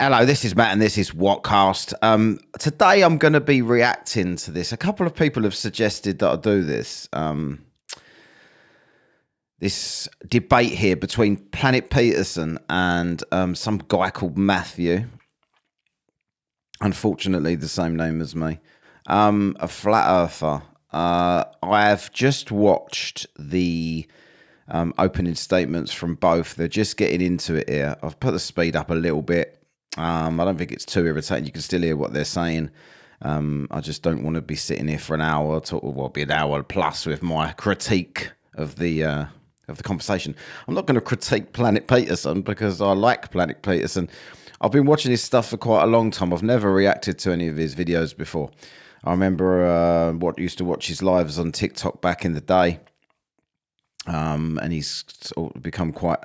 Hello, this is Matt and this is Whatcast. Today I'm going to be reacting to this. A couple of people have suggested that I do this. This debate here between Planet Peterson and some guy called Matthew. Unfortunately, the same name as me. A flat earther. I have just watched the opening statements from both. They're just getting into it here. I've put the speed up a little bit. I don't think it's too irritating. You can still hear what they're saying. I just don't want to be sitting here for an hour, be an hour plus with my critique of the conversation. I'm not going to critique Planet Peterson because I like Planet Peterson. I've been watching his stuff for quite a long time. I've never reacted to any of his videos before. I remember used to watch his lives on TikTok back in the day. And he's sort of become quite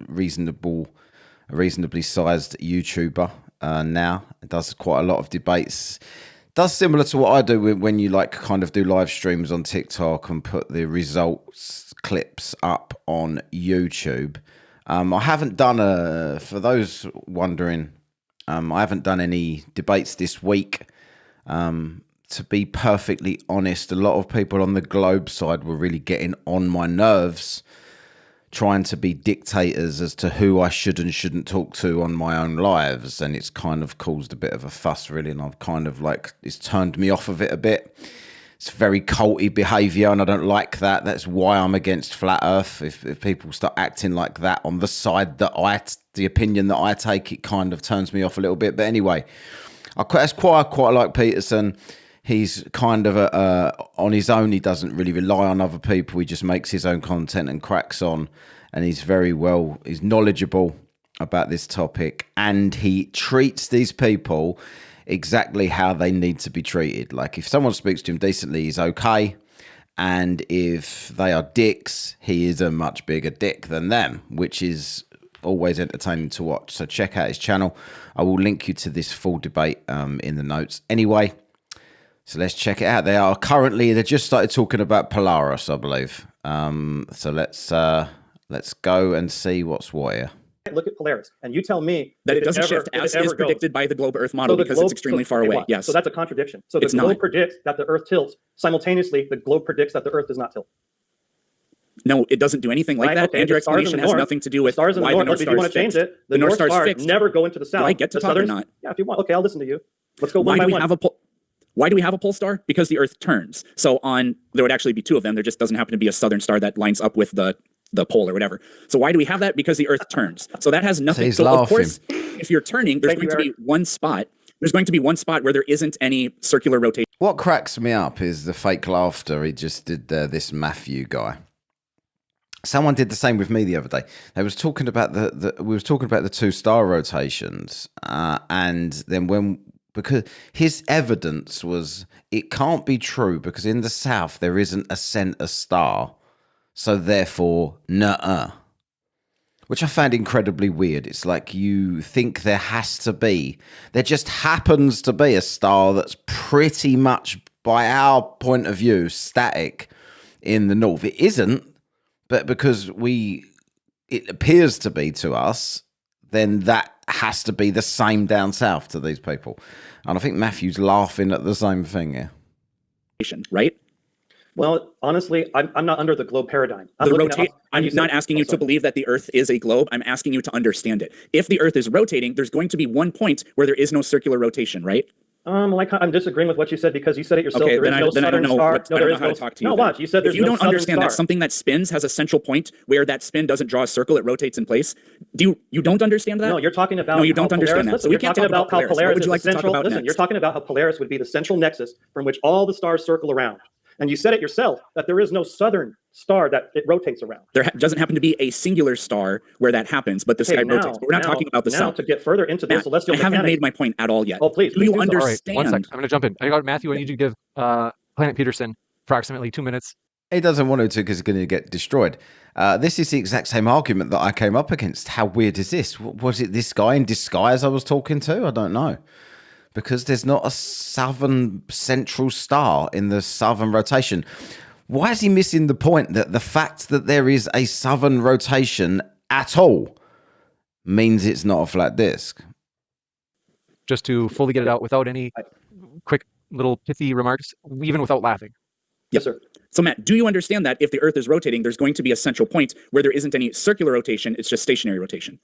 reasonably sized YouTuber now. It does quite a lot of debates. Does similar to what I do when you kind of do live streams on TikTok and put the results clips up on YouTube. I haven't done for those wondering, I haven't done any debates this week. To be perfectly honest, a lot of people on the Globe side were really getting on my nerves, trying to be dictators as to who I should and shouldn't talk to on my own lives. And it's kind of caused a bit of a fuss, really. And I've kind of it's turned me off of it a bit. It's very culty behavior, and I don't like that. That's why I'm against Flat Earth. If people start acting like that on the side that the opinion that I take, it kind of turns me off a little bit. But anyway, that's quite like Peterson. He's kind of on his own. He doesn't really rely on other people. He just makes his own content and cracks on. And he's he's knowledgeable about this topic. And he treats these people exactly how they need to be treated. Like if someone speaks to him decently, he's okay. And if they are dicks, he is a much bigger dick than them, which is always entertaining to watch. So check out his channel. I will link you to this full debate in the notes. Anyway, so let's check it out. They just started talking about Polaris, I believe. So let's go and see what's what here. Look at Polaris, and you tell me that it doesn't shift as is predicted by the globe Earth model because it's extremely far away. Yes. So that's a contradiction. So the globe predicts that the Earth tilts. Simultaneously, the globe predicts that the Earth does not tilt. No, it doesn't do anything like that. And your explanation has nothing to do with why the North Star is fixed. If you want to change it, the North Star never go into the south. Do I get to talk or not? Yeah, if you want. Okay, I'll listen to you. Let's go one by one. Why do we have a pole star? Because the Earth turns. So there would actually be two of them. There just doesn't happen to be a southern star that lines up with the pole or whatever. So why do we have that? Because the Earth turns. So that has nothing. So of course, if you're turning, there's going to be one spot. There's going to be one spot where there isn't any circular rotation. What cracks me up is the fake laughter he just did there, this Matthew guy. Someone did the same with me the other day. They was talking about we was talking about the two star rotations, and then because his evidence was it can't be true because in the south there isn't a center star, so therefore nuh-uh. Which I found incredibly weird. It's like you think there just happens to be a star that's pretty much, by our point of view, static in the north. It isn't, but because it appears to be to us, then that has to be the same down south to these people. And I think Matthew's laughing at the same thing here. Right? Well, honestly, I'm not under the globe paradigm. I'm not asking you to believe that the Earth is a globe. I'm asking you to understand it. If the Earth is rotating, there's going to be one point where there is no circular rotation, right? I'm disagreeing with what you said because you said it yourself. Okay, there is no southern star. No, there is no. No, watch. You said there's no southern star. If you don't understand that something that spins has a central point where that spin doesn't draw a circle, it rotates in place. You don't understand that? No, you're talking about. No, you don't understand that. Listen, So we can't talk about how Polaris would you like to talk about next? You're talking about how Polaris would be the central nexus from which all the stars circle around. And you said it yourself that there is no southern star that it rotates around. There doesn't happen to be a singular star where that happens, but the sky rotates. But we're not talking about the sun. To get further into the celestial mechanics. I haven't made my point at all yet. Oh, please. Do you understand? All right, 1 sec. I'm going to jump in. I got Matthew. I need you to give Planet Peterson approximately 2 minutes. He doesn't want to because he's going to get destroyed. This is the exact same argument that I came up against. How weird is this? Was it this guy in disguise I was talking to? I don't know. Because there's not a southern central star in the southern rotation. Why is he missing the point that the fact that there is a southern rotation at all means it's not a flat disk? just to fully get it out without any quick little pithy remarks, even without laughing? Yes, sir. So Matt, do you understand that if the Earth is rotating, there's going to be a central point where there isn't any circular rotation, it's just stationary rotation?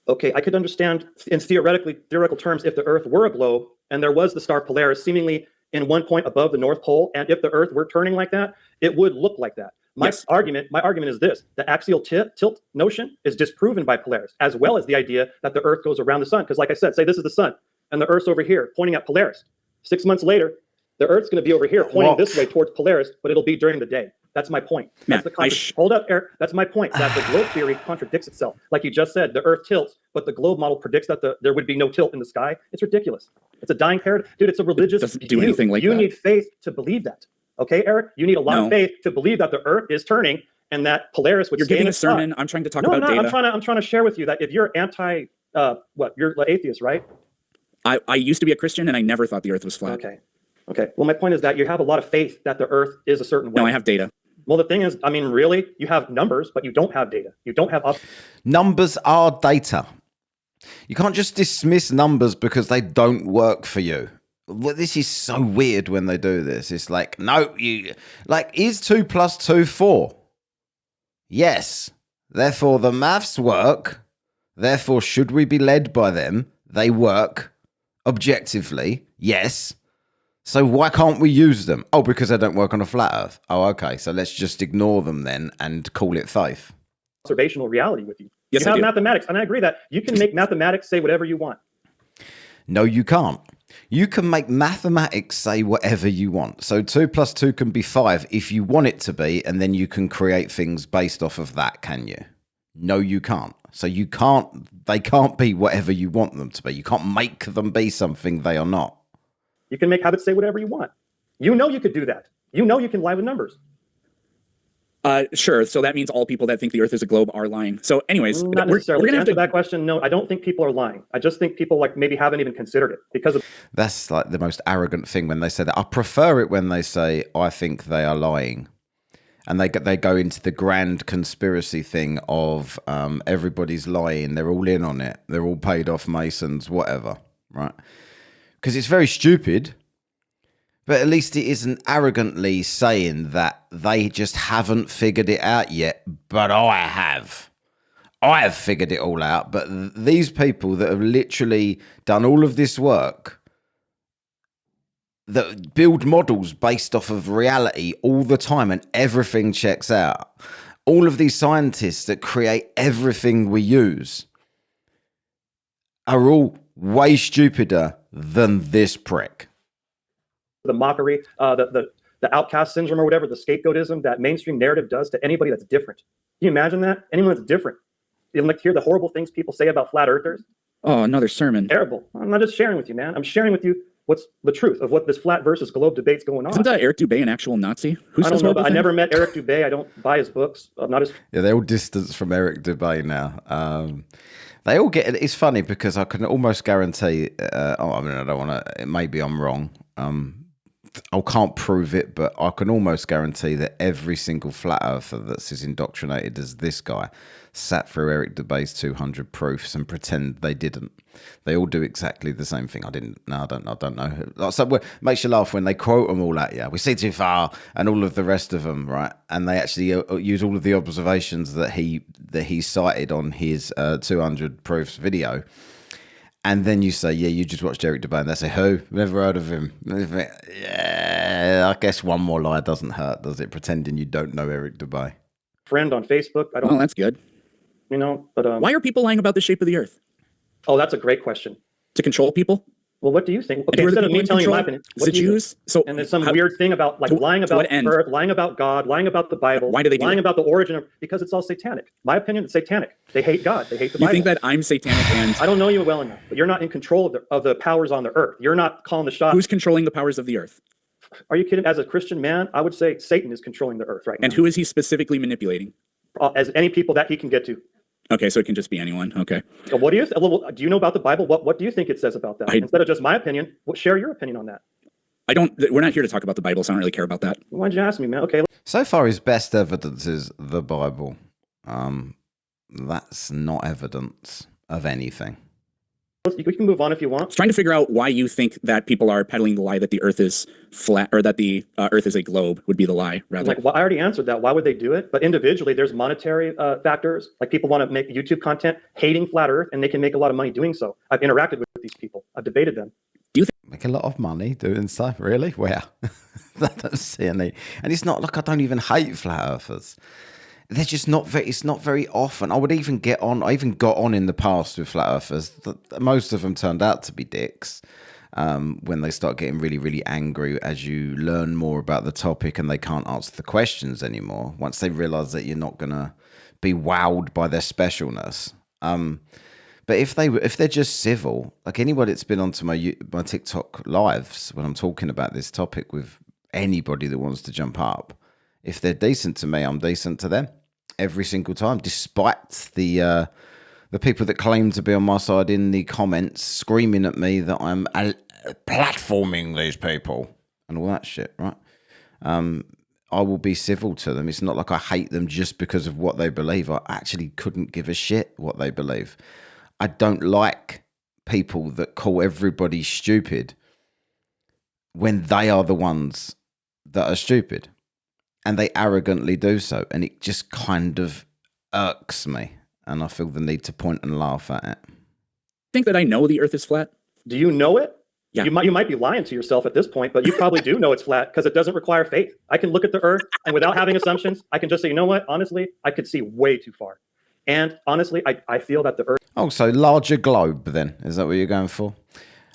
Okay, I could understand in theoretical terms if the Earth were a globe and there was the star Polaris seemingly in one point above the North Pole, and if the Earth were turning like that, it would look like that. My argument is this: the axial tilt notion is disproven by Polaris, as well as the idea that the Earth goes around the sun. Because like I said, say this is the sun, and the Earth's over here pointing at Polaris. 6 months later, the Earth's going to be over here pointing this way towards Polaris, but it'll be during the day. That's my point. Matt, hold up, Eric. That's my point, that the globe theory contradicts itself. Like you just said, the Earth tilts, but the globe model predicts that there would be no tilt in the sky. It's ridiculous. It's a dying paradigm. Dude, it's a religious view. Doesn't do anything like that. You need faith to believe that. Okay, Eric? You need a lot of faith to believe that the Earth is turning and that Polaris would You're giving a sermon. I'm trying to talk about data. I'm trying to share with you that if you're anti, you're an atheist, right? I used to be a Christian and I never thought the Earth was flat. Okay. Well, my point is that you have a lot of faith that the Earth is a certain way. No, I have data. Well, the thing is, I mean, really, you have numbers, but you don't have data. You don't have numbers are data. You can't just dismiss numbers because they don't work for you. Well, this is so weird when they do this. It's like, no, is 2 + 2 4? Yes. Therefore, the maths work. Therefore, should we be led by them? They work objectively. Yes. So why can't we use them? Oh, because they don't work on a flat Earth. Oh, okay. So let's just ignore them then and call it faith. Observational reality with you. Yes, you have mathematics, and I agree that you can make mathematics say whatever you want. No, you can't. You can make mathematics say whatever you want. So 2 + 2 can be 5 if you want it to be, and then you can create things based off of that, can you? No, you can't. So they can't be whatever you want them to be. You can't make them be something they are not. You can make habits say whatever you want. You know you could do that. You know you can lie with numbers. Sure. So that means all people that think the Earth is a globe are lying. So anyways, not necessarily. We're going to answer that question. No, I don't think people are lying. I just think people maybe haven't even considered it because of. That's like the most arrogant thing when they say that. I prefer it when they say, I think they are lying. And they go into the grand conspiracy thing of everybody's lying. They're all in on it. They're all paid off Masons, whatever. Right? Because it's very stupid. But at least it isn't arrogantly saying that they just haven't figured it out yet, but I have. I have figured it all out, but these people that have literally done all of this work, that build models based off of reality all the time and everything checks out, all of these scientists that create everything we use are all way stupider than this prick. The mockery, the outcast syndrome or whatever, the scapegoatism that mainstream narrative does to anybody that's different. Can you imagine that? Anyone that's different. You like to hear the horrible things people say about flat earthers? Oh, another sermon. Terrible. I'm not just sharing with you, man. I'm sharing with you what's the truth of what this flat versus globe debate's going on. Isn't Eric Dubé an actual Nazi? I don't know, but I never met Eric Dubé. I don't buy his books. I'm not his. Yeah, they're all distanced from Eric Dubé now. They all get. It's funny because I can almost guarantee. I don't want to. Maybe I'm wrong. I can't prove it, but I can almost guarantee that every single flat earther that's as indoctrinated as this guy sat through Eric Dubé's 200 proofs and pretend they didn't. They all do exactly the same thing. I don't know. So it makes you laugh when they quote them all at you. We see too far and all of the rest of them, right? And they actually use all of the observations that he cited on his 200 proofs video. And then you say, yeah, you just watched Eric Dubé. And they say, who? Never heard of him. Yeah, I guess one more lie doesn't hurt, does it? Pretending you don't know Eric Dubé. Friend on Facebook. I don't. Well, that's good. You know, but why are people lying about the shape of the Earth? Oh, that's a great question. To control people? Well, what do you think? Okay, instead of me telling you my opinion, the Jews. So, and there's some weird thing about lying about Earth, lying about God, lying about the Bible. Why do they do lying that? about the origin of? Because it's all satanic. My opinion, it's satanic. They hate God. They hate the Bible. You think that I'm satanic and I don't know you well enough, but you're not in control of the powers on the earth. You're not calling the shots. Who's controlling the powers of the earth? Are you kidding? As a Christian man, I would say Satan is controlling the earth right now. And who is he specifically manipulating? As any people that he can get to. Okay, so it can just be anyone. Okay. So what do you? Do you know about the Bible? What do you think it says about that? Instead of just my opinion, share your opinion on that. I don't. We're not here to talk about the Bible, so I don't really care about that. Why'd you ask me, man? Okay. So far, his best evidence is the Bible. That's not evidence of anything. We can move on if you I want. was trying to figure out why you think that people are peddling the lie that the Earth is flat, or that the Earth is a globe would be the lie, rather. Like, well, I already answered that. Why would they do it? But individually, there's monetary factors. Like people want to make YouTube content hating flat Earth, and they can make a lot of money doing so. I've interacted with these people. I've debated them. Make a lot of money doing so, really? Where? I don't see any. And it's not like I don't even hate flat earthers. They're just not very, it's not very often. I even got on in the past with flat earthers. Most of them turned out to be dicks. When they start getting really, really angry as you learn more about the topic and they can't answer the questions anymore. Once they realize that you're not going to be wowed by their specialness. But if they're just civil, like anybody that's been onto my TikTok lives when I'm talking about this topic with anybody that wants to jump up, if they're decent to me, I'm decent to them every single time, despite the people that claim to be on my side in the comments screaming at me that I'm platforming these people and all that shit, right? I will be civil to them. It's not like I hate them just because of what they believe. I actually couldn't give a shit what they believe. I don't like people that call everybody stupid when they are the ones that are stupid. And they arrogantly do so. And it just kind of irks me. And I feel the need to point and laugh at it. Think that I know the Earth is flat? Do you know it? Yeah. You might be lying to yourself at this point, but you probably do know it's flat because it doesn't require faith. I can look at the Earth and without having assumptions, I can just say, you know what? Honestly, I could see way too far. And honestly, I feel that the Earth... Oh, so larger globe then? Is that what you're going for?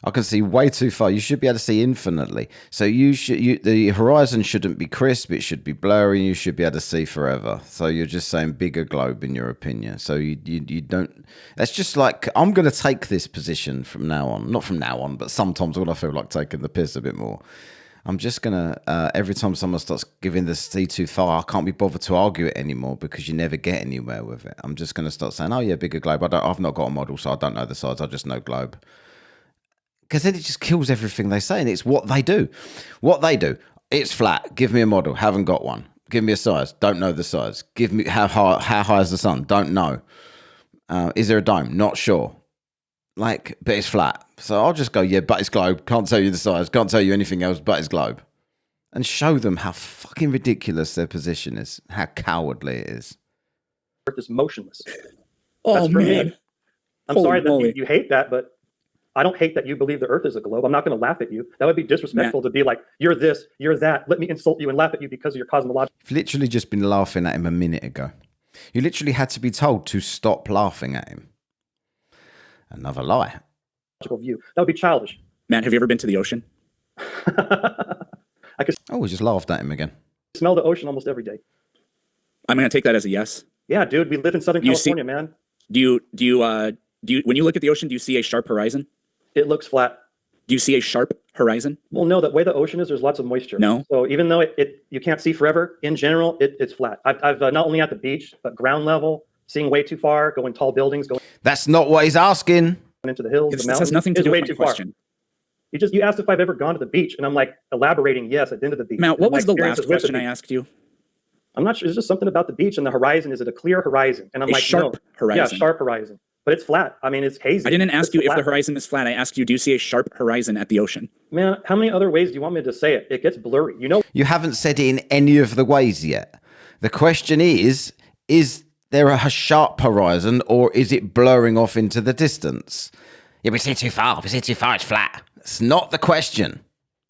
I can see way too far. You should be able to see infinitely. So the horizon shouldn't be crisp. It should be blurry. You should be able to see forever. So you're just saying bigger globe in your opinion. So you don't. That's just like I'm going to take this position from now on. Not from now on, but sometimes when I feel like taking the piss a bit more, I'm just gonna every time someone starts giving the see too far, I can't be bothered to argue it anymore because you never get anywhere with it. I'm just gonna start saying, oh yeah, bigger globe. I've not got a model, so I don't know the size. I just know globe. Because then it just kills everything they say, and it's what they do. What they do. It's flat. Give me a model. Haven't got one. Give me a size. Don't know the size. Give me how high is the sun? Don't know. Is there a dome? Not sure. Like, but it's flat. So I'll just go, yeah, but it's globe. Can't tell you the size. Can't tell you anything else, but it's globe. And show them how fucking ridiculous their position is. How cowardly it is. Earth is motionless. Oh, That's for man. me. I'm Holy sorry that moly. you hate that, but I don't hate that you believe the Earth is a globe. I'm not going to laugh at you. That would be disrespectful to be like, you're this, you're that. Let me insult you and laugh at you because of your cosmological You've literally just been laughing at him a minute ago. You literally had to be told to stop laughing at him. Another lie. view. That would be childish. Matt, have you ever been to the ocean? I could Oh, we just laughed at him again. smell the ocean almost every day. I'm going to take that as a yes. Yeah, dude, we live in Southern You see- California, man. Do you, when you look at the ocean, do you see a sharp horizon? It looks flat. Do you see a sharp horizon? Well, no, the way the ocean is, there's lots of moisture. No. So even though you can't see forever, in general, it's flat. I've not only at the beach, but ground level, seeing way too far, going tall buildings, going That's not what he's asking. into the hills, This the has mountains. nothing to It's do way with too my far. question. You asked if I've ever gone to the beach, and I'm like elaborating. Yes, I've been to the beach. Matt, what My was the experience last is with the question I beach. asked you? I'm not sure. It's just something about the beach and the horizon. Is it a clear horizon? And I'm A like, sharp no. horizon. Yeah, sharp horizon. But it's flat. I mean, it's hazy. I didn't ask It's you if the flat. horizon is flat. I asked you, do you see a sharp horizon at the ocean? Man, how many other ways do you want me to say it? It gets blurry. You know, You haven't said it in any of the ways yet. The question is there a sharp horizon or is it blurring off into the distance? Yeah, we see too far. We see too far. It's flat. It's not the question.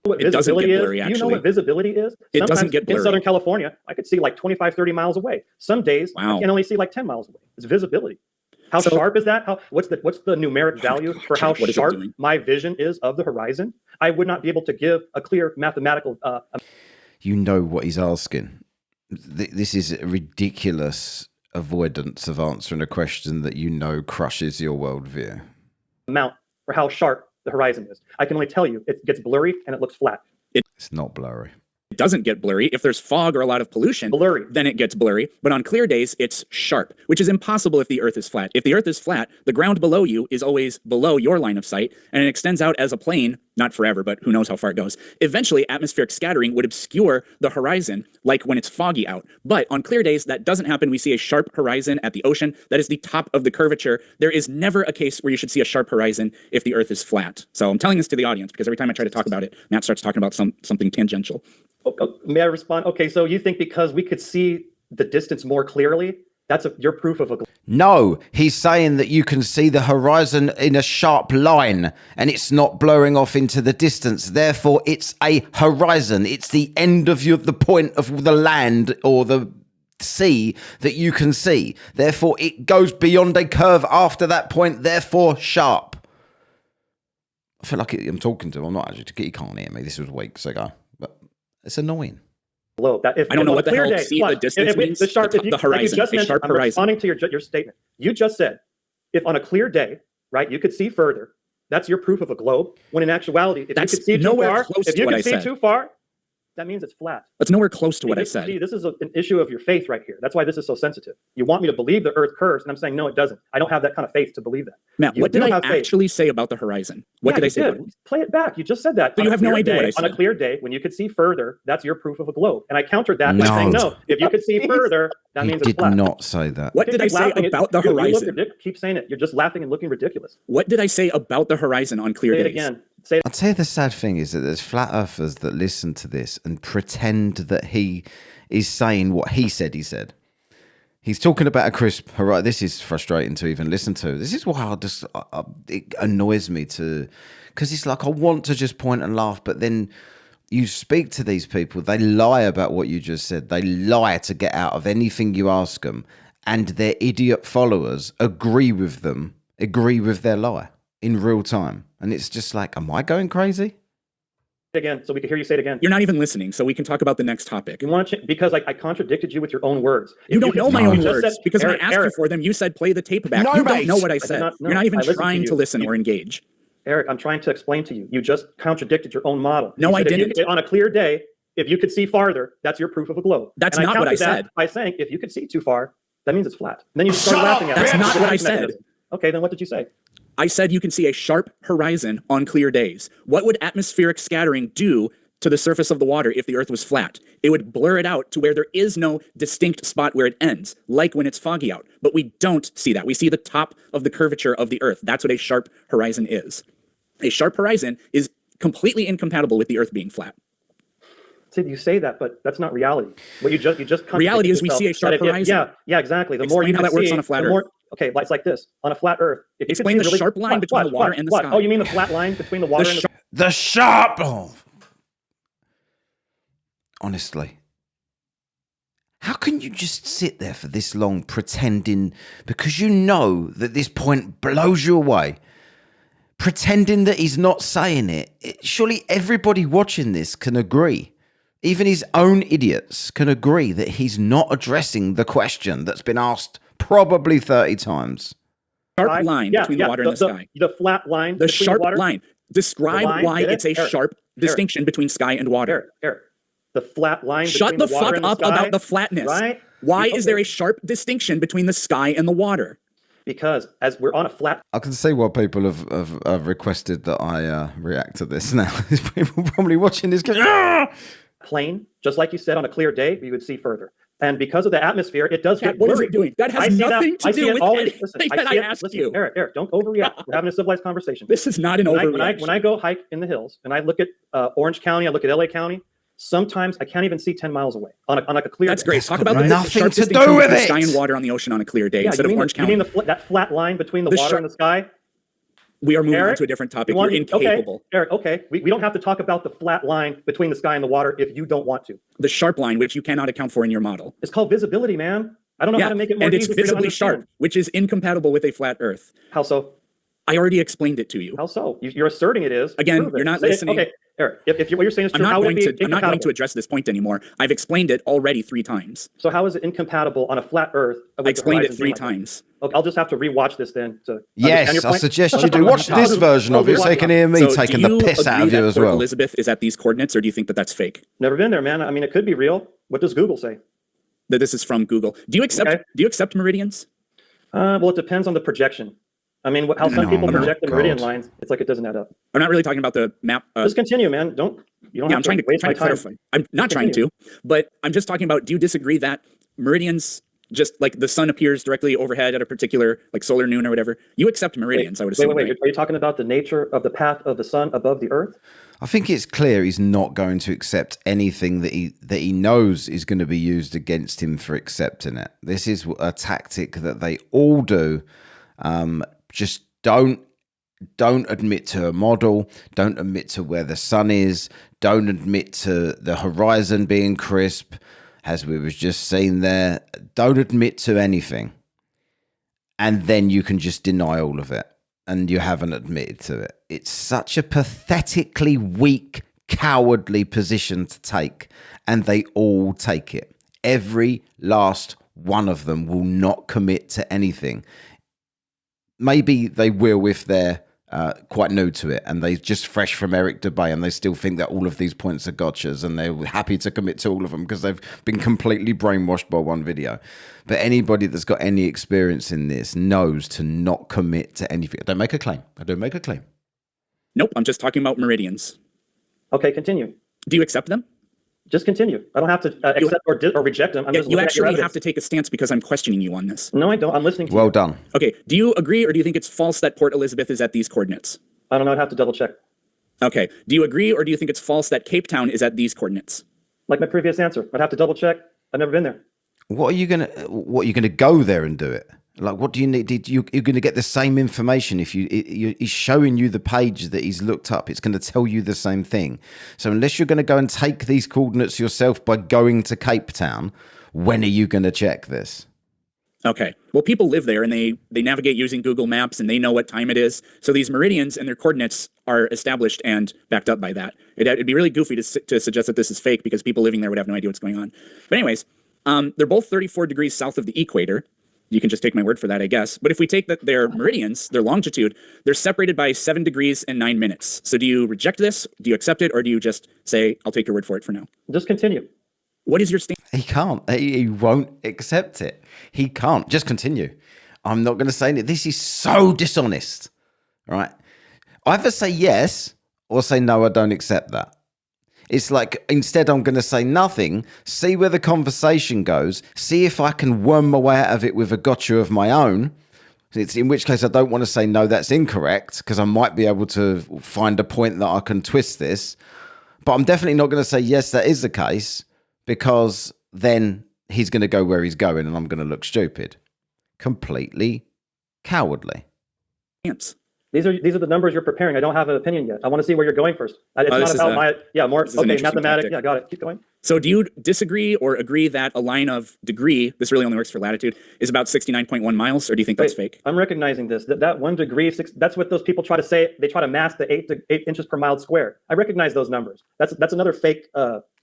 what It doesn't visibility get is? blurry, Do you know actually. what visibility is? It doesn't Sometimes get blurry. In Southern California, I could see like 25, 30 miles away. Some days, Wow. I can only see like 10 miles away. It's visibility. How So- sharp is that? What's the numeric value for how what is it sharp doing? my vision is of the horizon? I would not be able to give a clear mathematical You know what he's asking. This is a ridiculous avoidance of answering a question that you know crushes your worldview. amount for how sharp the horizon is. I can only tell you it gets blurry and it looks flat. It's not blurry. It doesn't get blurry. If there's fog or a lot of pollution, Blurry. then it gets blurry. But on clear days, it's sharp, which is impossible if the Earth is flat. If the Earth is flat, the ground below you is always below your line of sight, and it extends out as a plane, not forever, but who knows how far it goes. Eventually, atmospheric scattering would obscure the horizon, like when it's foggy out. But on clear days, that doesn't happen. We see a sharp horizon at the ocean. That is the top of the curvature. There is never a case where you should see a sharp horizon if the Earth is flat. So I'm telling this to the audience because every time I try to talk about it, Matt starts talking about something tangential. May I respond? Okay, so you think because we could see the distance more clearly, that's your proof of a... No, he's saying that you can see the horizon in a sharp line and it's not blurring off into the distance. Therefore, it's a horizon. It's the end of the point of the land or the sea that you can see. Therefore, it goes beyond a curve after that point, therefore sharp. I feel like I'm talking to him. I'm not actually. You can't hear me. This was weeks ago. But it's annoying. I don't know what the hell see the distance means. The horizon, like a sharp I'm horizon. Responding to your statement. You just said, if on a clear day, right, you could see further, that's your proof of a globe, when in actuality, if that's you could see nowhere too far, close if to you what could I see said. too far, that means it's flat. That's nowhere close to what I said. See, this is an issue of your faith right here. That's why this is so sensitive. You want me to believe the Earth curves, and I'm saying, no, it doesn't. I don't have that kind of faith to believe that. Matt, what did I actually say about the horizon? What did I say? Play it back. You just said that. So you have no idea what I said. On a clear day, when you could see further, that's your proof of a globe. And I countered that by saying, no, if you could see further, that means it's flat. He did not say that. What did I say about the horizon? Keep saying it. You're just laughing and looking ridiculous. What did I say about the horizon on clear days? Say it again. Say it. I'll tell you the sad thing is that there's flat earthers that listen to this and pretend that he is saying what he said he said. He's talking about a crisp horizon. This is frustrating to even listen to. This is why it annoys me to, because it's like I want to just point and laugh, but then you speak to these people, they lie about what you just said. They lie to get out of anything you ask them, and their idiot followers agree with them, agree with their lie in real time. And it's just like, am I going crazy? Again, so we can hear you say it again. You're not even listening, so we can talk about the next topic. You want to because I contradicted you with your own words. You don't know my own words because when I asked you for them, you said play the tape back. You don't know what I said. You're not even trying to listen or engage. Eric, I'm trying to explain to you. You just contradicted your own model. No, I didn't. On a clear day, if you could see farther, that's your proof of a globe. That's not what I said. By saying if you could see too far, that means it's flat. And then you start laughing at it. That's not what I said. Okay, then what did you say? I said you can see a sharp horizon on clear days. What would atmospheric scattering do to the surface of the water if the Earth was flat? It would blur it out to where there is no distinct spot where it ends, like when it's foggy out. But we don't see that. We see the top of the curvature of the Earth. That's what a sharp horizon is. A sharp horizon is completely incompatible with the Earth being flat. See, you say that, but that's not reality. What you just reality is we see a sharp horizon. Yeah, exactly. The Explain more you how that works on a flat Earth. Okay, it's like this. On a flat Earth, if you explain the sharp line between the water and the sky. Oh, you mean the flat line between the water and the sharp? Oh. Honestly, how can you just sit there for this long pretending, because you know that this point blows you away, pretending that he's not saying it? Surely everybody watching this can agree. Even his own idiots can agree that he's not addressing the question that's been asked probably 30 times. Sharp line between the water and the sky. The flat line. The sharp line. Describe why it's a sharp distinction between sky and water. Eric. The flat line. Shut the fuck up about the flatness. Right? Why is there a sharp distinction between the sky and the water? Because as we're on a flat... I can see why people have requested that I react to this now. People probably watching this going, plane, just like you said, on a clear day, you would see further. And because of the atmosphere, it does get blurry. What is it doing? That has nothing to do with anything that I asked you. Eric, don't overreact. We're having a civilized conversation. This is not an overreaction. When I go hike in the hills and I look at Orange County, I look at LA County, sometimes I can't even see 10 miles away on a clear day. That's great. Talk about nothing to do with it. Sky and water on the ocean on a clear day instead of Orange County. You mean that flat line between the water and the sky? We are moving on to a different topic. You're incapable. Okay, Eric, okay. We don't have to talk about the flat line between the sky and the water if you don't want to. The sharp line, which you cannot account for in your model. It's called visibility, man. I don't know how to make it more easy. And it's visibly sharp, which is incompatible with a flat Earth. How so? I already explained it to you. How so? You're asserting it is. Again, you're not listening. Okay, Eric, if what you're saying is true, I'm not going to address this point anymore. I've explained it already 3 times. So how is it incompatible on a flat Earth? I explained it 3 times. Okay, I'll just have to rewatch this then. Yes, I suggest you do. Watch this version of it so you can hear me taking the piss out of you as well. Elizabeth is at these coordinates, or do you think that that's fake? Never been there, man. I mean, it could be real. What does Google say? That this is from Google. Do you accept meridians? Well, it depends on the projection. I mean, how some No, people no, project the meridian God. lines, it's like it doesn't add up. I'm not really talking about the map. Just continue, man. You don't Yeah, have I'm trying to waste my time. clarify. I'm not trying continue. to, but I'm just talking about, do you disagree that meridians, just like the sun appears directly overhead at a particular, like solar noon or whatever, you accept meridians, I would assume, Wait. right? Are you talking about the nature of the path of the sun above the earth? I think it's clear he's not going to accept anything that he knows is going to be used against him for accepting it. This is a tactic that they all do. Just don't admit to a model. Don't admit to where the sun is. Don't admit to the horizon being crisp, as we was just saying there. Don't admit to anything, and then you can just deny all of it. And you haven't admitted to it. It's such a pathetically weak, cowardly position to take, and they all take it. Every last one of them will not commit to anything. Maybe they will if they're quite new to it and they're just fresh from Eric Dubay and they still think that all of these points are gotchas and they're happy to commit to all of them because they've been completely brainwashed by one video. But anybody that's got any experience in this knows to not commit to anything. I don't make a claim. Nope, I'm just talking about meridians. Okay, continue. Do you accept them? Just continue. I don't have to accept or reject them. I'm just You looking at your actually have evidence. to take a stance because I'm questioning you on this. No, I don't. I'm listening to Well you. done. Okay, do you agree or do you think it's false that Port Elizabeth is at these coordinates? I don't know. I'd have to double check. Okay, do you agree or do you think it's false that Cape Town is at these coordinates? Like my previous answer, I'd have to double check. I've never been there. What are you gonna go there and do it? Like, what do you need? You're going to get the same information if he's showing you the page that he's looked up. It's going to tell you the same thing. So unless you're going to go and take these coordinates yourself by going to Cape Town, when are you going to check this? Okay, well, people live there and they navigate using Google Maps and they know what time it is. So these meridians and their coordinates are established and backed up by that. It'd be really goofy to suggest that this is fake because people living there would have no idea what's going on. But anyways, they're both 34 degrees south of the equator. You can just take my word for that, I guess. But if we take that their meridians, their longitude, they're separated by 7 degrees and 9 minutes. So do you reject this? Do you accept it? Or do you just say, I'll take your word for it for now? Just continue. What is your stance? He can't. He won't accept it. He can't. Just continue. I'm not going to say anything. This is so dishonest. All right. Either say yes or say no, I don't accept that. It's like, instead I'm going to say nothing, see where the conversation goes, see if I can worm my way out of it with a gotcha of my own. It's in which case I don't want to say, no, that's incorrect, because I might be able to find a point that I can twist this. But I'm definitely not going to say, yes, that is the case, because then he's going to go where he's going and I'm going to look stupid. Completely cowardly. These are the numbers you're preparing. I don't have an opinion yet. I want to see where you're going first. It's not about more. Okay, mathematics. Tactic. Yeah, got it. Keep going. So do you disagree or agree that a line of degree, this really only works for latitude, is about 69.1 miles, or do you think that's fake? I'm recognizing this. That 1 degree, that's what those people try to say. They try to mask the 8 inches per mile squared. I recognize those numbers. That's another fake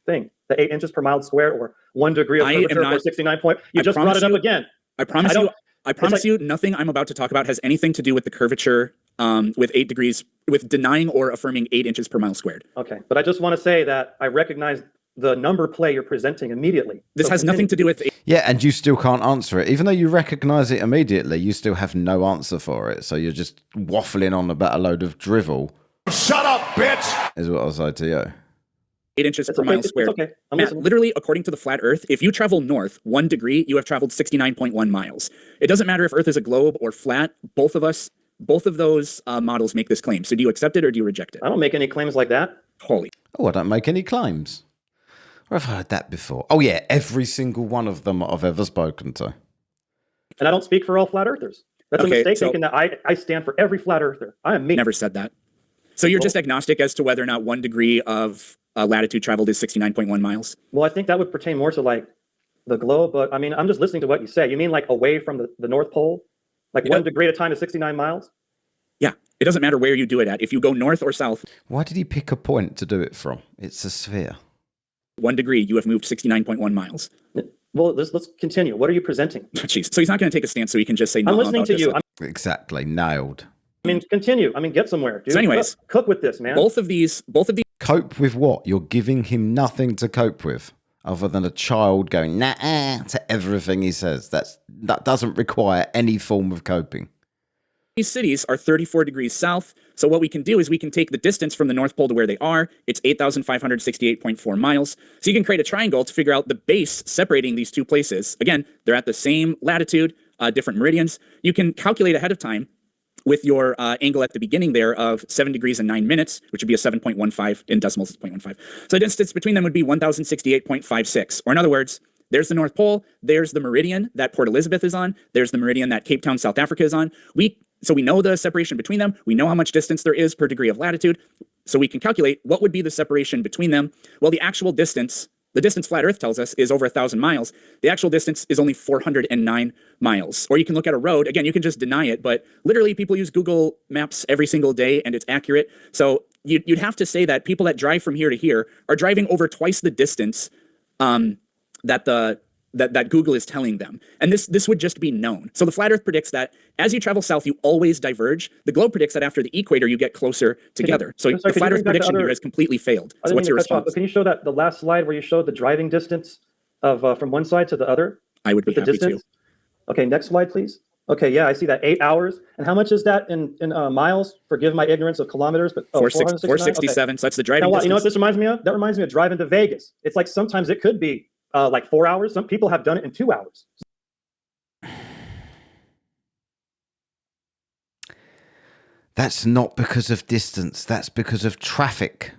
thing. The 8 inches per mile square or 1 degree of curvature or 69 point. You just brought it up again. I promise you, nothing I'm about to talk about has anything to do with the curvature with 8 degrees, with denying or affirming 8 inches per mile squared. Okay, but I just want to say that I recognize the number play you're presenting immediately. This has nothing to do with... Yeah, and you still can't answer it. Even though you recognize it immediately, you still have no answer for it. So you're just waffling on about a load of drivel. Shut up, bitch! Is what I'll say to you. 8 inches per mile squared. Okay. Matt, literally, according to the flat Earth, if you travel north 1 degree, you have traveled 69.1 miles. It doesn't matter if Earth is a globe or flat. Both of those models make this claim. So do you accept it or do you reject it? I don't make any claims like that. Holy. Oh, I don't make any claims. Where have I heard that before? Oh, yeah, every single one of them I've ever spoken to. And I don't speak for all flat earthers. That's a mistake thinking that I stand for every flat earther. I am me. Never said that. So you're just agnostic as to whether or not 1 degree of latitude traveled is 69.1 miles? Well, I think that would pertain more to like the globe, but I mean, I'm just listening to what you say. You mean like away from the North Pole? Like 1 degree at a time is 69 miles? Yeah. It doesn't matter where you do it at. If you go north or south. Why did he pick a point to do it from? It's a sphere. 1 degree, you have moved 69.1 miles. Well, let's continue. What are you presenting? Jeez. So he's not going to take a stance, so he can just say no. I'm listening to you. Exactly. Nailed. I mean, continue. I mean, get somewhere, dude. So anyways, cook with this, man. Both of these. Cope with what? You're giving him nothing to cope with other than a child going nah to everything he says. That doesn't require any form of coping. These cities are 34 degrees south. So what we can do is we can take the distance from the North Pole to where they are. It's 8,568.4 miles. So you can create a triangle to figure out the base separating these two places. Again, they're at the same latitude, different meridians. You can calculate ahead of time with your angle at the beginning there of 7 degrees and 9 minutes, which would be a 7.15 in decimals, it's 0.15. So the distance between them would be 1,068.56. Or in other words, there's the North Pole, there's the meridian that Port Elizabeth is on, there's the meridian that Cape Town, South Africa is on. So we know the separation between them, we know how much distance there is per degree of latitude, so we can calculate what would be the separation between them. Well, the actual distance, the distance Flat Earth tells us is over 1,000 miles. The actual distance is only 409 miles. Or you can look at a road, again, you can just deny it, but literally people use Google Maps every single day and it's accurate. So you'd have to say that people that drive from here to here are driving over twice the distance that Google is telling them. And this would just be known. So the Flat Earth predicts that as you travel south, you always diverge. The globe predicts that after the equator, you get closer together. So the Flat Earth prediction here has completely failed. So what's your response? Can you show the last slide where you showed the driving distance of from one side to the other? I would be happy to. Okay, next slide, please. Okay, yeah, I see that 8 hours. And how much is that in miles? Forgive my ignorance of kilometers, but 467. Okay. So that's the driving distance. You know what this reminds me of? That reminds me of driving to Vegas. It's like sometimes it could be like 4 hours. Some people have done it in 2 hours. That's not because of distance. That's because of traffic.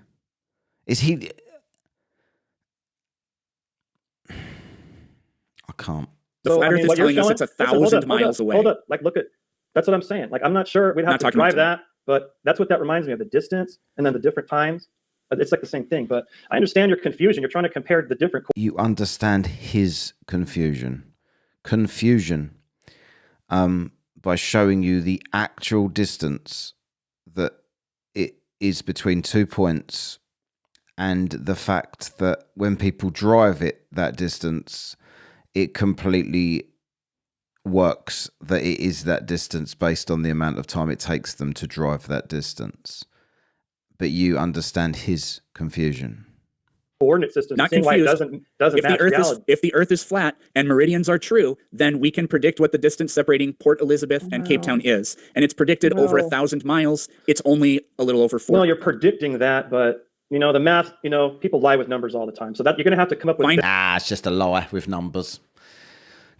Is he... I can't. The Flat Earth is telling us it's 1,000 miles away. Hold up. Like, look at... That's what I'm saying. Like, I'm not sure we'd have to drive that, but that's what that reminds me of, the distance and then the different times. It's like the same thing, but I understand your confusion. You're trying to compare the different... You understand his confusion. Confusion. By showing you the actual distance that it is between 2 points and the fact that when people drive it that distance, it completely works that it is that distance based on the amount of time it takes them to drive that distance. But you understand his confusion. Coordinate system. Not confused. Doesn't if the Earth is flat and meridians are true, then we can predict what the distance separating Port Elizabeth and Cape Town is, and it's predicted over 1,000 miles. It's only a little over 4. Well, you're predicting that, but you know the math. You know, people lie with numbers all the time, so that you're going to have to come up with. It's just a lie with numbers.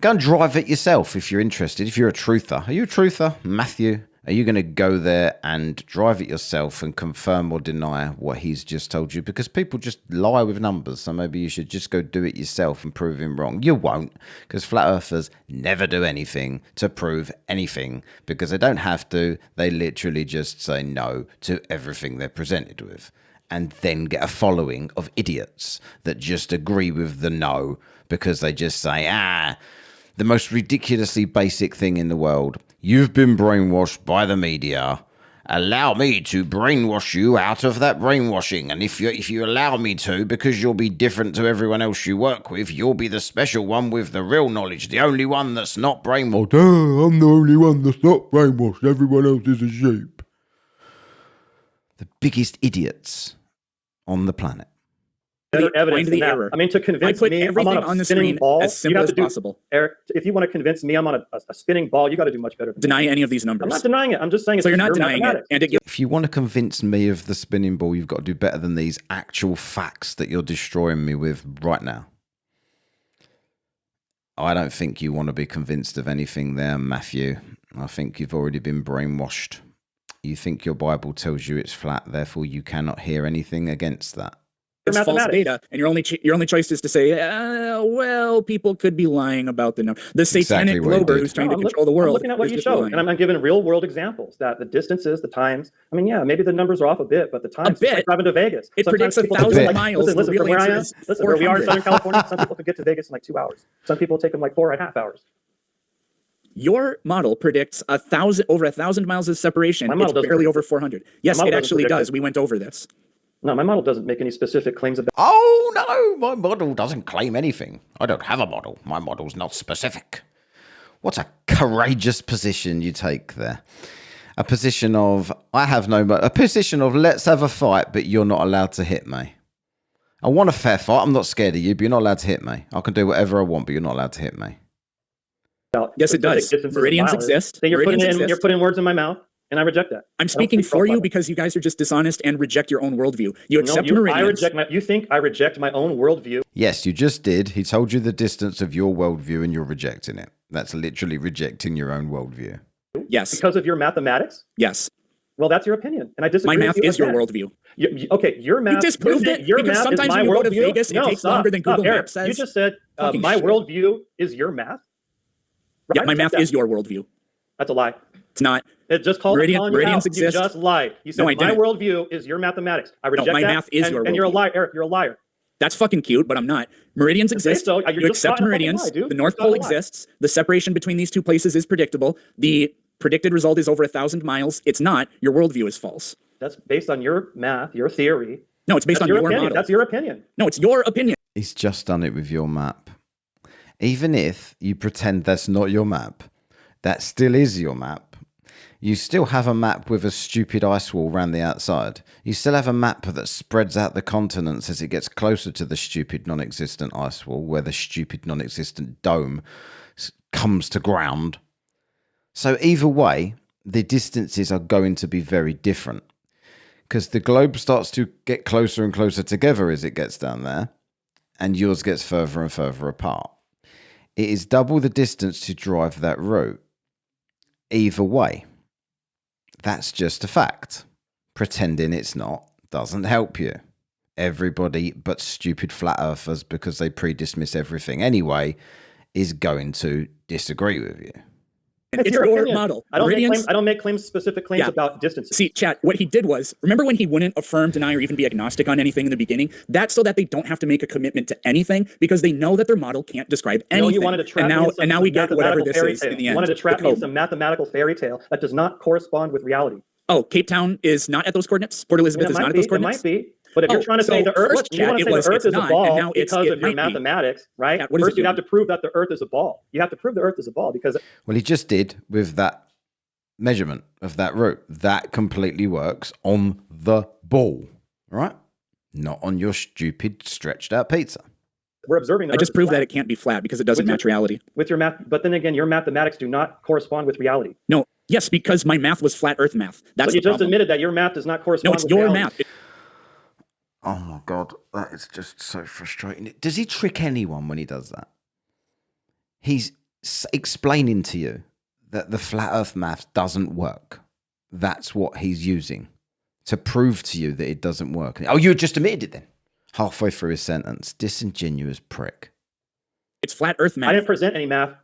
Go and drive it yourself if you're interested. If you're a truther, are you a truther, Matthew? Are you going to go there and drive it yourself and confirm or deny what he's just told you? Because people just lie with numbers, so maybe you should just go do it yourself and prove him wrong. You won't, because flat earthers never do anything to prove anything, because they don't have to. They literally just say no to everything they're presented with, and then get a following of idiots that just agree with the no, because they just say, the most ridiculously basic thing in the world. You've been brainwashed by the media. Allow me to brainwash you out of that brainwashing. And if you allow me to, because you'll be different to everyone else you work with, you'll be the special one with the real knowledge, the only one that's not brainwashed. I'm the only one that's not brainwashed. Everyone else is a sheep. The biggest idiots on the planet. Evidence the error. I mean, to convince me I'm on the spinning ball, as simple as possible. Eric, if you want to convince me I'm on a spinning ball, you got to do much better than deny any of these numbers. I'm not denying it. I'm just saying. So you're not denying it. And if you want to convince me of the spinning ball, you've got to do better than these actual facts that you're destroying me with right now. I don't think you want to be convinced of anything there, Matthew. I think you've already been brainwashed. You think your Bible tells you it's flat, therefore you cannot hear anything against that. It's false data, and your only choice is to say, well, people could be lying about the number. The satanic glober who's trying to control the world. I'm looking at what you showed, and I'm giving real world examples that the distances, the times. I mean, yeah, maybe the numbers are off a bit, but the times. A bit. Like driving to Vegas. It predicts 1,000 miles. Listen, from where I am, where we are in Southern California, some people can get to Vegas in like 2 hours. Some people take them like 4.5 hours. Your model predicts over 1,000 miles of separation. It's barely over 400. Yes, it actually does. We went over this. No, my model doesn't make any specific claims about... Oh, no, my model doesn't claim anything. I don't have a model. My model's not specific. What a courageous position you take there. A position of, a position of, let's have a fight, but you're not allowed to hit me. I want a fair fight. I'm not scared of you, but you're not allowed to hit me. I can do whatever I want, but you're not allowed to hit me. about Yes, it specific does. distances of Meridians miles. exist. Then you're Meridians exist. putting words in my mouth, and I reject that. I'm speaking for you because you guys are just dishonest and reject your own worldview. You accept meridians. You think I reject my own worldview? Yes, you just did. He told you the distance of your worldview and you're rejecting it. That's literally rejecting your own worldview. Yes. Because of your mathematics? Yes. Well, that's your opinion, and I disagree. My math with you is your again. worldview. Okay, your math. You disproved it your because math sometimes is my when you go to worldview. Vegas, it takes longer than Google Eric, Maps says. You just said Fucking my shit. worldview is your math. Yeah, my math is your worldview. That's a lie. It's not. It just called Meridians You exist. just lied. You said No, I my didn't. worldview is your mathematics. I reject my that. math is your And you're a worldview. liar, Eric. You're a liar. That's fucking cute, but I'm not. Meridians exist. so. You're You just accept trying to fucking meridians. lie, dude. The North You're trying Pole to lie. exists. The separation between these two places is predictable. The predicted result is over 1,000 miles. It's not. Your worldview is false. That's based on your math, your theory. No, it's based That's on your opinion. model. That's your opinion. No, it's your opinion. He's just done it with your map. Even if you pretend that's not your map, that still is your map. You still have a map with a stupid ice wall around the outside. You still have a map that spreads out the continents as it gets closer to the stupid non-existent ice wall, where the stupid non-existent dome comes to ground. So either way, the distances are going to be very different, because the globe starts to get closer and closer together as it gets down there, and yours gets further and further apart. It is double the distance to drive that route. Either way, that's just a fact. Pretending it's not doesn't help you. Everybody but stupid flat earthers, because they pre-dismiss everything anyway, is going to disagree with you. It's your your opinion. model. I don't Meridians. make specific claims Yeah. about distances. See, chat, what he did was, remember when he wouldn't affirm, deny, or even be agnostic on anything in the beginning? That's so that they don't have to make a commitment to anything, because they know that their model can't describe anything. You wanted to trap me in some and now we get whatever this fairy is tale. in the You end. wanted to trap The me in code. some mathematical fairy tale that does not correspond with reality. Oh, Cape Town is not at those coordinates? Port Elizabeth is not at those It coordinates? might be. But if you're trying to say the Earth, first you want to chat, say the Earth it's is a not, ball and now because of your it might be. mathematics, right? Yeah, what is First, it you have to doing? prove that the Earth is a ball. You have to prove the Earth is a ball because Well, he just did with that measurement of that route. That completely works on the ball, right? Not on your stupid stretched out pizza. we're observing. The I Earth just is proved flat. that it can't be flat because it doesn't With your- match reality. With your math, but then again, your mathematics do not correspond with reality. No, yes, because my math was flat Earth math. That's But you the just problem. admitted that your math does not correspond No, it's with your reality. math. Oh my God, that is just so frustrating. Does he trick anyone when he does that? He's explaining to you that the flat earth math doesn't work. That's what he's using to prove to you that it doesn't work. Oh, you just admitted it then. Halfway through his sentence. Disingenuous prick. It's flat Earth math. I didn't present any math.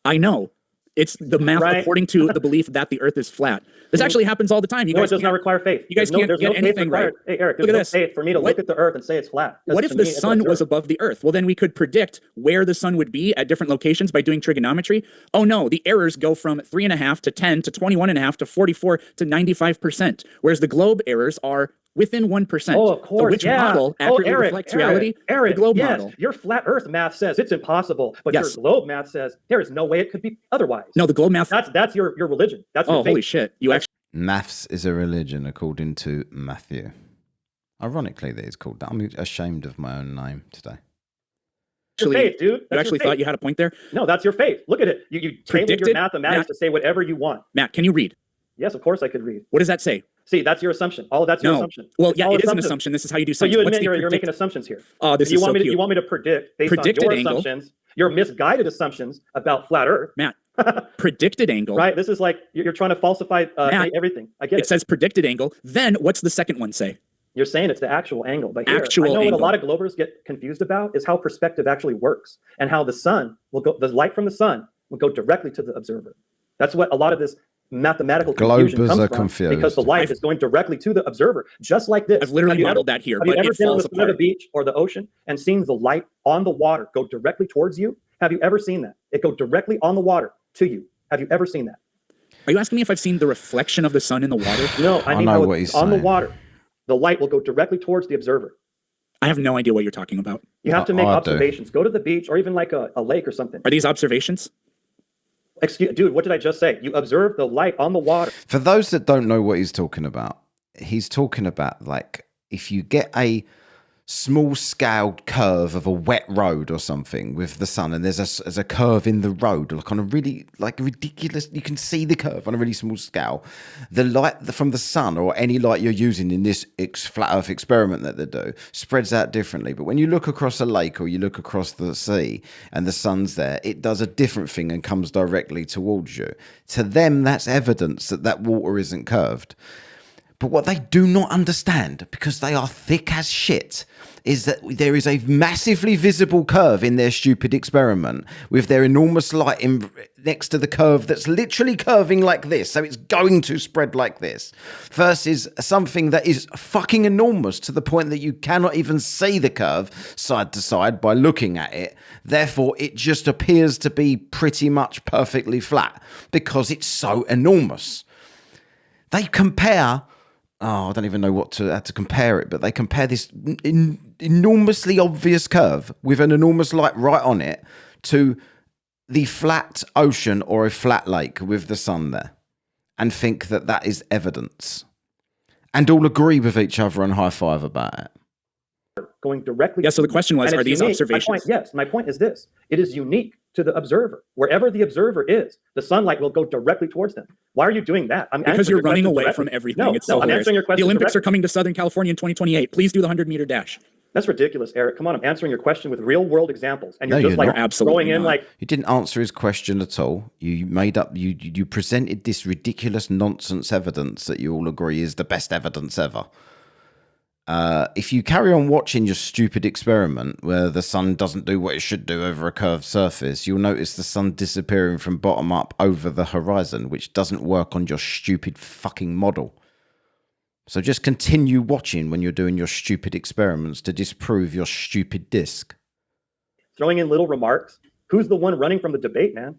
I know. It's the math Right. according to the belief that the Earth is flat. This actually happens all the time. You No, it guys does not can't- require faith. you guys There's can't there's get faith anything required. right. Hey, Eric, Look there's at no this. faith for me to What- look at the Earth and say it's flat. What if To the me, it's sun was observed. above the Earth? Well, then we could predict where the sun would be at different locations by doing trigonometry. Oh no, the errors go from 3.5 to 10 to 21.5 to 44 to 95%, whereas the globe errors are within 1%. Oh, of course. So which yeah. model accurately reflects reality? Eric, the globe yes, model. your flat Earth math says it's impossible, but Yes. your globe math says there is no way it could be otherwise. No, the globe math. That's your religion. That's your Oh, faith. holy shit! You actually Maths is a religion, according to Matthew. Ironically, that is called that. I'm ashamed of my own name today. That's your faith, dude. you That's your actually faith. thought you had a point there, No, that's your faith. Look at it. You tailor your Predicted- mathematics Matt- to say whatever you want. Matt. Can you read? Yes, of course I could read. What does that say? See, that's your assumption. All of that's your No. assumption. Well, It's yeah, all it is an assumptions. assumption. This is how you do So science. you What's admit the you're making predict- assumptions here. Oh, this you is want so me to cute. you want me to predict based Predicted on your angle. assumptions, your misguided assumptions about flat Earth, Matt, predicted angle. right? This is like you're trying to falsify Matt, everything. I get It says predicted angle. Then what's the second one say? You're saying it's the actual angle, but here, Actual I know angle. what a lot of Globers get confused about is how perspective actually works and how the light from the sun will go directly to the observer. That's what a lot of this mathematical confusion Globers comes are from confused. because the light is going directly to the observer, just like this. I've literally Have you modeled ever- that here, Have you but ever it been on falls the apart. beach or the ocean and seen the light on the water go directly towards you? Have you ever seen that? It go directly on the water to you. Have you ever seen that? Are you asking me if I've seen the reflection of the sun in the water? No, I mean know how what it's he's on the saying. water. The light will go directly towards the observer. I have no idea what you're talking about. You have to make I do. observations. Go to the beach or even like a lake or something. Are these observations? Dude, what did I just say? You observe the light on the water. For those that don't know what he's talking about like if you get a small scaled curve of a wet road or something with the sun, and there's a curve in the road, like on a really ridiculous, you can see the curve on a really small scale. The light from the sun or any light you're using in this flat earth experiment that they do spreads out differently. But when you look across a lake or you look across the sea and the sun's there, it does a different thing and comes directly towards you. To them, that's evidence that water isn't curved. But what they do not understand, because they are thick as shit, is that there is a massively visible curve in their stupid experiment with their enormous light next to the curve that's literally curving like this. So it's going to spread like this. Versus something that is fucking enormous to the point that you cannot even see the curve side to side by looking at it. Therefore, it just appears to be pretty much perfectly flat because it's so enormous. They compare... I don't even know how to compare it, but they compare this enormously obvious curve with an enormous light right on it to the flat ocean or a flat lake with the sun there, and think that is evidence, and all agree with each other and high five about it. Going directly. Yeah. So the question was, are these unique. observations? My point is this: it is unique to the observer. Wherever the observer is, the sunlight will go directly towards them. Why are you doing that? Because you're running away from everything. No, it's so I'm answering your question. The Olympics directly. are coming to Southern California in 2028. Please do the 100-meter dash. That's ridiculous, Eric. Come on, I'm answering your question with real world examples, and you're No, just you're like not. Absolutely throwing in not. like You didn't answer his question at all. You made up. You presented this ridiculous nonsense evidence that you all agree is the best evidence ever. If you carry on watching your stupid experiment where the sun doesn't do what it should do over a curved surface, you'll notice the sun disappearing from bottom up over the horizon, which doesn't work on your stupid fucking model. So just continue watching when you're doing your stupid experiments to disprove your stupid disc. throwing in little remarks. Who's the one running from the debate, man?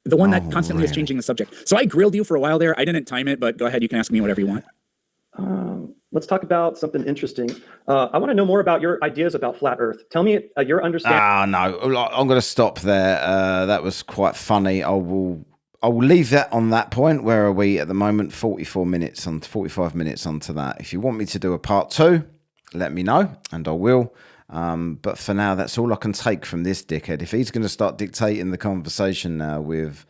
The one that constantly is really? changing the subject. So I grilled you for a while there. I didn't time it, but go ahead. You can ask me whatever you want. Let's talk about something interesting. I want to know more about your ideas about flat Earth. Tell me your understanding. No, I'm going to stop there. That was quite funny. I will leave that on that point. Where are we at the moment? 45 minutes onto that. If you want me to do a part 2, let me know, and I will. But for now, that's all I can take from this dickhead. If he's going to start dictating the conversation now with...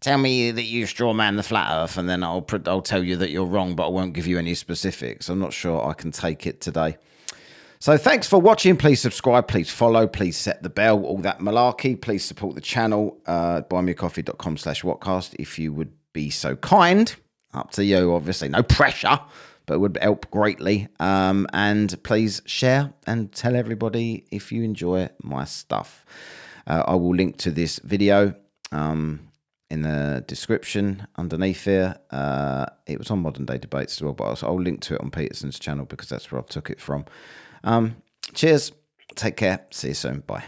Tell me that you straw man the flat earth, and then I'll tell you that you're wrong, but I won't give you any specifics. I'm not sure I can take it today. So thanks for watching. Please subscribe, please follow, please set the bell, all that malarkey. Please support the channel, buymeacoffee.com/whatcast if you would be so kind. Up to you, obviously. No pressure, but it would help greatly. And please share and tell everybody if you enjoy my stuff. I will link to this video in the description underneath here. It was on Modern Day Debates as well, but I'll link to it on Peterson's channel because that's where I took it from. Cheers. Take care. See you soon. Bye.